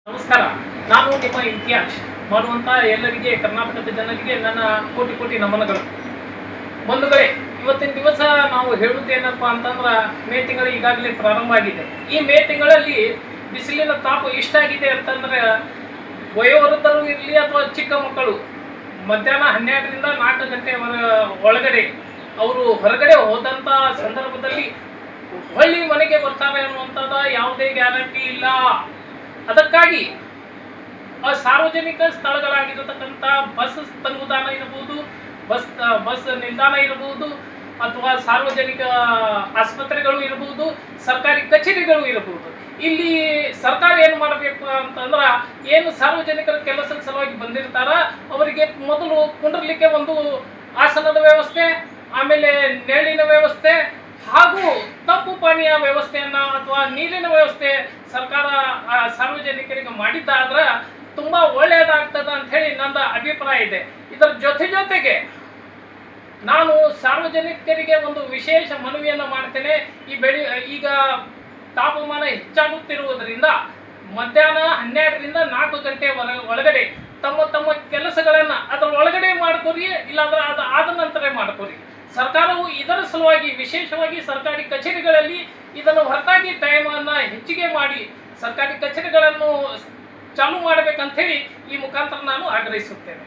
ನಮಸ್ಕಾರ. ನಾನು ನಿಮ್ಮ ಇತಿಹಾಸ್ ಮಾಡುವಂಥ ಎಲ್ಲರಿಗೆ, ಕರ್ನಾಟಕದ ಜನರಿಗೆ ನನ್ನ ಕೋಟಿ ಕೋಟಿ ನಮನಗಳು. ಬಂಧುಗಳೇ, ಇವತ್ತಿನ ದಿವಸ ನಾವು ಹೇಳುವುದೇನಪ್ಪ ಅಂತಂದ್ರೆ, ಮೇ ತಿಂಗಳು ಈಗಾಗಲೇ ಪ್ರಾರಂಭ ಆಗಿದೆ. ಈ ಮೇ ತಿಂಗಳಲ್ಲಿ ಬಿಸಿಲಿನ ತಾಪ ಎಷ್ಟಾಗಿದೆ ಅಂತಂದ್ರೆ, ವಯೋವೃದ್ಧರು ಇರಲಿ ಅಥವಾ ಚಿಕ್ಕ ಮಕ್ಕಳು ಮಧ್ಯಾಹ್ನ 12ರಿಂದ 4 ಗಂಟೆ ಒಳಗಡೆ ಅವರು ಹೊರಗಡೆ ಹೋದಂಥ ಸಂದರ್ಭದಲ್ಲಿ ಹೊಳ್ಳಿ ಮನೆಗೆ ಬರ್ತಾರೆ ಅನ್ನುವಂಥದ್ದು ಯಾವುದೇ ಗ್ಯಾರಂಟಿ ಇಲ್ಲ. ಅದಕ್ಕಾಗಿ ಸಾರ್ವಜನಿಕ ಸ್ಥಳಗಳಾಗಿರತಕ್ಕಂಥ ಬಸ್ ತಂಗುದಾಣ ಇರಬಹುದು, ಬಸ್ ನಿಲ್ದಾಣ ಇರಬಹುದು, ಅಥವಾ ಸಾರ್ವಜನಿಕ ಆಸ್ಪತ್ರೆಗಳು ಇರಬಹುದು, ಸರ್ಕಾರಿ ಕಚೇರಿಗಳು ಇರಬಹುದು. ಇಲ್ಲಿ ಸರ್ಕಾರ ಏನು ಮಾಡಬೇಕು ಅಂತಂದ್ರೆ, ಏನು ಸಾರ್ವಜನಿಕರ ಕೆಲಸದ ಸಲುವಾಗಿ ಬಂದಿರ್ತಾರ ಅವರಿಗೆ ಮೊದಲು ಕುಂಡ್ರಲಿಕ್ಕೆ ಒಂದು ಆಸನದ ವ್ಯವಸ್ಥೆ, ಆಮೇಲೆ ನೆರಳಿನ ವ್ಯವಸ್ಥೆ ಹಾಗೂ ತಂಪು ಪಾನೀಯ ವ್ಯವಸ್ಥೆಯನ್ನ ಅಥವಾ ನೀರಿನ ವ್ಯವಸ್ಥೆ ಸರ್ಕಾರ ಸಾರ್ವಜನಿಕರಿಗೆ ಮಾಡಿದ್ದಾದ್ರೆ ತುಂಬಾ ಒಳ್ಳೆಯದಾಗ್ತದೆ ಅಂತ ಹೇಳಿ ನನ್ನ ಅಭಿಪ್ರಾಯ ಇದೆ. ಇದರ ಜೊತೆಗೆ ನಾನು ಸಾರ್ವಜನಿಕರಿಗೆ ಒಂದು ವಿಶೇಷ ಮನವಿಯನ್ನು ಮಾಡ್ತೇನೆ. ಈಗ ತಾಪಮಾನ ಹೆಚ್ಚಾಗುತ್ತಿರುವುದರಿಂದ ಮಧ್ಯಾಹ್ನ 12ರಿಂದ 4 ಗಂಟೆ ಒಳಗಡೆ ತಮ್ಮ ಕೆಲಸಗಳನ್ನು ಅದರ ಒಳಗಡೆ ಮಾಡ್ಕೊರಿ, ಇಲ್ಲಾಂದ್ರೆ ಅದು ಆದ ನಂತರ ಮಾಡ್ಕೊರಿ. ಸರ್ಕಾರವು ಇದರ ಸಲುವಾಗಿ ವಿಶೇಷವಾಗಿ ಸರ್ಕಾರಿ ಕಚೇರಿಗಳಲ್ಲಿ ಇದನ್ನು ಹೊರತಾಗಿ ಟೈಮನ್ನು ಹೆಚ್ಚಿಗೆ ಮಾಡಿ ಸರ್ಕಾರಿ ಕಚೇರಿಗಳನ್ನು ಚಾಲೂ ಮಾಡಬೇಕಂತ ಹೇಳಿ ಈ ಮುಖಾಂತರ ನಾನು ಆಗ್ರಹಿಸುತ್ತೇನೆ.